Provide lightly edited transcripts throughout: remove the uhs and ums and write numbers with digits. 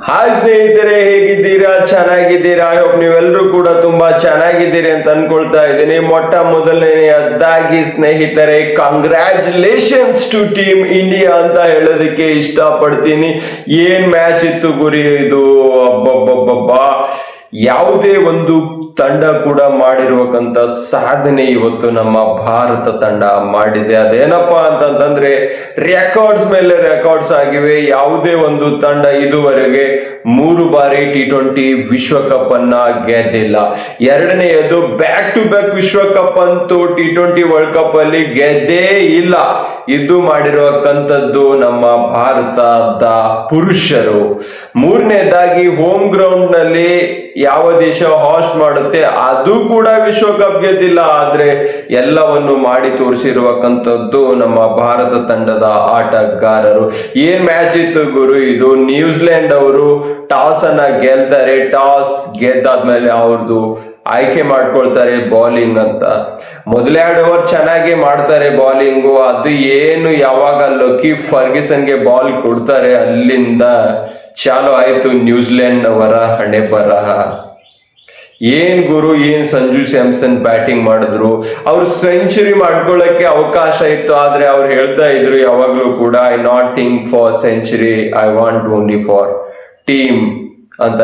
Hi ಸ್ನೇಹಿತರೆ, ಹೇಗಿದ್ದೀರಾ? ಚೆನ್ನಾಗಿದ್ದೀರಾ? ಐ ಹೋಪ್ ನೀವೆಲ್ಲರೂ ಕೂಡ ತುಂಬಾ ಚೆನ್ನಾಗಿದ್ದೀರಿ ಅಂತ ಅನ್ಕೊಳ್ತಾ ಇದ್ದೀನಿ. ಮೊಟ್ಟ ಮೊದಲನೆಯದಾಗಿ ಸ್ನೇಹಿತರೆ, ಕಂಗ್ರ್ಯಾಚುಲೇಷನ್ಸ್ ಟು ಟೀಮ್ ಇಂಡಿಯಾ ಅಂತ ಹೇಳೋದಕ್ಕೆ ಇಷ್ಟಪಡ್ತೀನಿ. ಏನ್ ಮ್ಯಾಚ್ ಇತ್ತು ಗುರಿ ಇದು! ಅಬ್ಬಬ್ಬಬ್ಬಬ್ಬಾ, ಯಾವುದೇ ಒಂದು ತಂಡ ಕೂಡ ಮಾಡಿರುವಕ್ಕಂತ ಸಾಧನೆ ಇವತ್ತು ನಮ್ಮ ಭಾರತ ತಂಡ ಮಾಡಿದೆ. ಅದೇನಪ್ಪಾ ಅಂತಂದ್ರೆ ರೆಕಾರ್ಡ್ಸ್ ಮೇಲೆ ರೆಕಾರ್ಡ್ಸ್ ಆಗಿವೆ. ಯಾವುದೇ ಒಂದು ತಂಡ ಇದುವರೆಗೆ 3 ಬಾರಿ T20 ವಿಶ್ವಕಪ್ ಅನ್ನ ಗೆದ್ದಿಲ್ಲ. ಎರಡನೆಯದು ಬ್ಯಾಕ್ ಟು ಬ್ಯಾಕ್ ವಿಶ್ವಕಪ್ ಅಂತೂ T20 ವರ್ಲ್ಡ್ ಕಪ್ ಅಲ್ಲಿ ಗೆದ್ದೇ ಇಲ್ಲ. ಇದು ಮಾಡಿರುವಕ್ಕಂಥದ್ದು ನಮ್ಮ ಭಾರತದ ಪುರುಷರು. ಮೂರನೇದಾಗಿ ಹೋಮ್ ಗ್ರೌಂಡ್ ನಲ್ಲಿ ಯಾವ ದೇಶ ಹಾಸ್ಟ್ ಮಾಡುತ್ತೆ ಅದು ಕೂಡ ವಿಶ್ವಕಪ್ ಗೆದ್ದಿಲ್ಲ. ಆದ್ರೆ ಎಲ್ಲವನ್ನು ಮಾಡಿ ತೋರಿಸಿರುವಕ್ಕಂಥದ್ದು ನಮ್ಮ ಭಾರತ ತಂಡದ ಆಟಗಾರರು. ಏನ್ ಮ್ಯಾಚ್ ಇತ್ತು ಗುರು ಇದು! ನ್ಯೂಜಿಲೆಂಡ್ ಅವರು ಟಾಸ್ ಅನ್ನ ಗೆಲ್ತಾರೆ. ಟಾಸ್ ಗೆದ್ದಾದ್ಮೇಲೆ ಅವ್ರದ್ದು ಆಯ್ಕೆ ಮಾಡ್ಕೊಳ್ತಾರೆ ಬೌಲಿಂಗ್ ಅಂತ. ಮೊದಲೇ 2 ಓವರ್ ಚೆನ್ನಾಗಿ ಮಾಡ್ತಾರೆ ಬೌಲಿಂಗು. ಅದು ಏನು ಯಾವಾಗ ಲಕ್ಕಿ ಫರ್ಗ್ಯೂಸನ್ಗೆ ಬಾಲ್ ಕೊಡ್ತಾರೆ, ಅಲ್ಲಿಂದ ಚಾಲು ಆಯ್ತು ನ್ಯೂಜಿಲೆಂಡ್ ಅವರ ಹಣೆ ಬರಹ. ಏನ್ ಗುರು, ಏನ್ ಸಂಜು ಸ್ಯಾಮ್ಸನ್ ಬ್ಯಾಟಿಂಗ್ ಮಾಡಿದ್ರು. ಅವ್ರು ಸೆಂಚುರಿ ಮಾಡ್ಕೊಳ್ಳಕ್ಕೆ ಅವಕಾಶ ಇತ್ತು. ಆದ್ರೆ ಅವ್ರು ಹೇಳ್ತಾ ಇದ್ರು ಯಾವಾಗ್ಲೂ ಕೂಡ, I not think for century, I want only for team ಅಂತ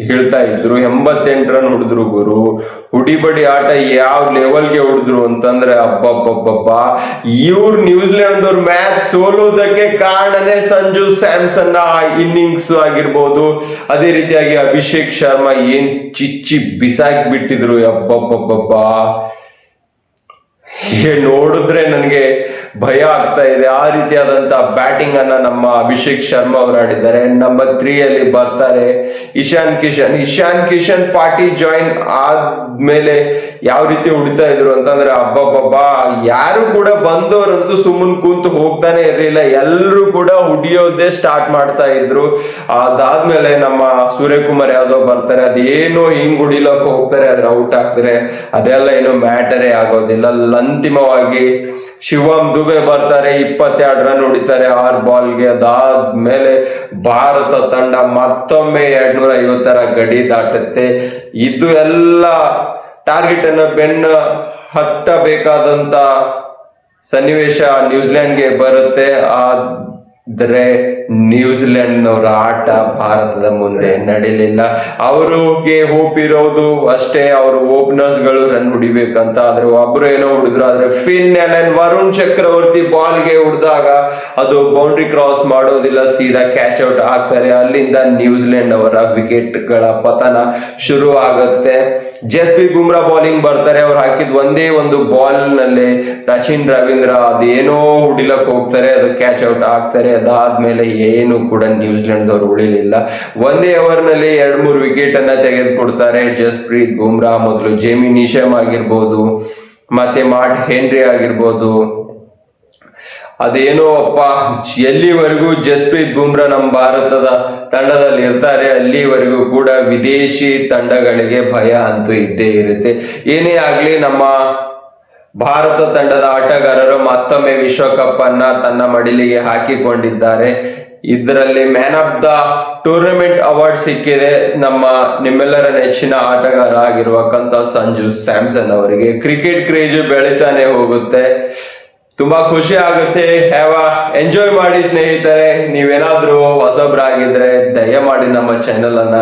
ಹೇಳ್ತಾ ಇದ್ರು. 88 ರನ್ ಹೊಡೆದ್ರು ಗುರು. ಹುಡಿಬಡಿ ಆಟ ಯಾವ ಲೆವೆಲ್ಗೆ ಹೊಡೆದ್ರು ಅಂತಂದ್ರೆ ಅಬ್ಬಬ್ಬಬ್ಬಬ್ಬಾ. ಇವ್ರು ನ್ಯೂಜಿಲೆಂಡ್ ಅವ್ರ ಮ್ಯಾಚ್ ಸೋಲೋದಕ್ಕೆ ಕಾರಣನೇ ಸಂಜು ಸ್ಯಾಮ್ಸನ್ ಇನ್ನಿಂಗ್ಸ್ ಆಗಿರ್ಬೋದು. ಅದೇ ರೀತಿಯಾಗಿ ಅಭಿಷೇಕ್ ಶರ್ಮಾ ಏನ್ ಚಿಚ್ಚಿ ಬಿಸಾಕಿ ಬಿಟ್ಟಿದ್ರು. ಅಬ್ಬಬ್ಬಬ್ಬಬ್ಬಾ, ನೋಡಿದ್ರೆ ನನಗೆ ಭಯ ಆಗ್ತಾ ಇದೆ. ಆ ರೀತಿಯಾದಂತಹ ಬ್ಯಾಟಿಂಗ್ ಅನ್ನ ನಮ್ಮ ಅಭಿಷೇಕ್ ಶರ್ಮಾ ಅವರು ಆಡಿದ್ದಾರೆ. ನಂಬರ್ 3 ಅಲ್ಲಿ ಬರ್ತಾರೆ ಇಶಾನ್ ಕಿಶನ್ ಪಾರ್ಟಿ ಜಾಯಿನ್ ಆದ್ಮೇಲೆ ಯಾವ ರೀತಿ ಹೊಡಿತಾ ಇದ್ರು ಅಂತಂದ್ರೆ ಅಬ್ಬಬ್ಬಬ್ಬಾ, ಯಾರು ಕೂಡ ಬಂದವರಂತೂ ಸುಮ್ಮನೆ ಕೂತು ಹೋಗ್ತಾನೆ ಇರ್ಲಿಲ್ಲ. ಎಲ್ಲರೂ ಕೂಡ ಹುಡಿಯೋದೇ ಸ್ಟಾರ್ಟ್ ಮಾಡ್ತಾ ಇದ್ರು. ಅದಾದ್ಮೇಲೆ ನಮ್ಮ ಸೂರ್ಯಕುಮಾರ್ ಯಾದವ್ ಬರ್ತಾರೆ. ಅದೇನೋ ಹಿಂಗ್ ಹುಡಿಲಕ್ ಹೋಗ್ತಾರೆ, ಅದ್ರ ಔಟ್ ಆಗ್ತಾರೆ. ಅದೆಲ್ಲ ಏನೋ ಮ್ಯಾಟರೇ ಆಗೋದಿಲ್ಲ. ಅಂತಿಮವಾಗಿ ಶಿವಮ್ ದುಬೆ ಬರ್ತಾರೆ, 22 ರನ್ ಹೊಡಿತಾರೆ 6 ಬಾಲ್ಗೆ. ಅದಾದ್ಮೇಲೆ ಭಾರತ ತಂಡ ಮತ್ತೊಮ್ಮೆ 250ರ ಗಡಿ ದಾಟುತ್ತೆ. ಇದು ಎಲ್ಲ ಟಾರ್ಗೆಟ್ ಅನ್ನು ಬೆನ್ನ ಹತ್ತಬೇಕಾದಂತ ಸನ್ನಿವೇಶ ನ್ಯೂಜಿಲೆಂಡ್ಗೆ ಬರುತ್ತೆ. ಆದ್ರೆ ನ್ಯೂಜಿಲೆಂಡ್ ಅವರ ಆಟ ಭಾರತದ ಮುಂದೆ ನಡೀಲಿಲ್ಲ. ಅವ್ರಿಗೆ ಹೋಪ್ ಇರೋದು ಅಷ್ಟೇ, ಅವರು ಓಪನರ್ಸ್ ಗಳು ರನ್ ಹೊಡಿಬೇಕಂತ. ಆದ್ರೆ ಒಬ್ರು ಏನೋ ಹೊಡಿದ್ರು. ಆದ್ರೆ ಫಿನ್ ಎಲೆನ್, ವರುಣ್ ಚಕ್ರವರ್ತಿ ಬಾಲ್ಗೆ ಹೊಡೆದಾಗ ಅದು ಬೌಂಡ್ರಿ ಕ್ರಾಸ್ ಮಾಡೋದಿಲ್ಲ, ಸೀದಾ ಕ್ಯಾಚ್ ಔಟ್ ಆಗ್ತಾರೆ. ಅಲ್ಲಿಂದ ನ್ಯೂಜಿಲೆಂಡ್ ಅವರ ವಿಕೆಟ್ ಗಳ ಪತನ ಶುರು ಆಗುತ್ತೆ. ಜಸ್ಪ್ರೀತ್ ಬುಮ್ರಾ ಬೌಲಿಂಗ್ ಬರ್ತಾರೆ. ಅವ್ರು ಹಾಕಿದ್ ಒಂದೇ ಒಂದು ಬಾಲ್ ನಲ್ಲಿ ಸಚಿನ್ ರವೀಂದ್ರ ಅದೇನೋ ಹೊಡಿಲಕ್ ಹೋಗ್ತಾರೆ, ಅದು ಕ್ಯಾಚ್ ಔಟ್ ಆಗ್ತಾರೆ. ಅದಾದ್ಮೇಲೆ ಏನು ಕೂಡ ನ್ಯೂಜಿಲೆಂಡ್ ಅವರು ಉಳಿಲಿಲ್ಲ. ಒಂದೇ ಓವರ್ ನಲ್ಲಿ 2-3 ವಿಕೆಟ್ ಅನ್ನ ತೆಗೆದುಕೊಡ್ತಾರೆ ಜಸ್ಪ್ರೀತ್ ಬುಮ್ರಾ. ಮೊದಲು ಜೇಮಿ ನಿಶಮ್ ಆಗಿರ್ಬೋದು, ಮತ್ತೆ ಮಾರ್ಟ್ ಹೆನ್ರಿ ಆಗಿರ್ಬೋದು. ಅದೇನೋ ಅಪ್ಪ, ಎಲ್ಲಿವರೆಗೂ ಜಸ್ಪ್ರೀತ್ ಬುಮ್ರಾ ನಮ್ಮ ಭಾರತದ ತಂಡದಲ್ಲಿ ಇರ್ತಾರೆ ಅಲ್ಲಿವರೆಗೂ ಕೂಡ ವಿದೇಶಿ ತಂಡಗಳಿಗೆ ಭಯ ಅಂತೂ ಇದ್ದೇ ಇರುತ್ತೆ. ಏನೇ ಆಗ್ಲಿ, ನಮ್ಮ ಭಾರತ ತಂಡದ ಆಟಗಾರರು ಮತ್ತೊಮ್ಮೆ ವಿಶ್ವಕಪ್ ಅನ್ನ ತನ್ನ ಮಡಿಲಿಗೆ ಹಾಕಿಕೊಂಡಿದ್ದಾರೆ. ಇದರಲ್ಲಿ man of the tournament award ಸಿಕ್ಕಿದೆ ನಿಮ್ಮೆಲ್ಲರ ನೆಚ್ಚಿನ ಆಟಗಾರ ಆಗಿರುವಕ್ಕಂತ ಸಂಜು ಸ್ಯಾಮ್ಸನ್ ಅವರಿಗೆ. ಕ್ರಿಕೆಟ್ ಕ್ರೇಜ್ ಬೆಳಿತಾನೆ ಹೋಗುತ್ತೆ. ತುಂಬಾ ಖುಷಿ ಆಗುತ್ತೆ. ಎಂಜಾಯ್ ಮಾಡಿ ಸ್ನೇಹಿತರೆ. ನೀವೇನಾದ್ರೂ ಹೊಸಬ್ರಾಗಿದ್ರೆ ದಯಮಾಡಿ ನಮ್ಮ ಚಾನೆಲ್ ಅನ್ನ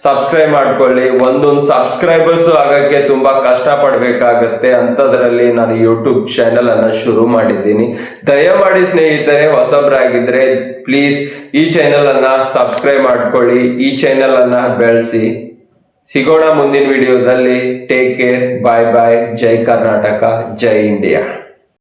ಸಬ್ಸ್ಕ್ರೈಬ್ ಮಾಡ್ಕೊಳ್ಳಿ. ಒಂದೊಂದು ಸಬ್ಸ್ಕ್ರೈಬರ್ಸ್ ಆಗಕ್ಕೆ ತುಂಬಾ ಕಷ್ಟ ಪಡ್ಬೇಕಾಗತ್ತೆ. ಅಂತದ್ರಲ್ಲಿ ನಾನು ಯೂಟ್ಯೂಬ್ ಚಾನೆಲ್ ಅನ್ನ ಶುರು ಮಾಡಿದ್ದೀನಿ. ದಯಮಾಡಿ ಸ್ನೇಹಿತರೆ, ಹೊಸಬ್ರಾಗಿದ್ರೆ ಪ್ಲೀಸ್ ಈ ಚಾನೆಲ್ ಅನ್ನ ಸಬ್ಸ್ಕ್ರೈಬ್ ಮಾಡ್ಕೊಳ್ಳಿ. ಈ ಚಾನೆಲ್ ಅನ್ನ ಬೆಳೆಸಿ. ಸಿಗೋಣ ಮುಂದಿನ ವಿಡಿಯೋದಲ್ಲಿ. ಟೇಕ್ ಕೇರ್, ಬಾಯ್ ಬಾಯ್. ಜೈ ಕರ್ನಾಟಕ, ಜೈ ಇಂಡಿಯಾ.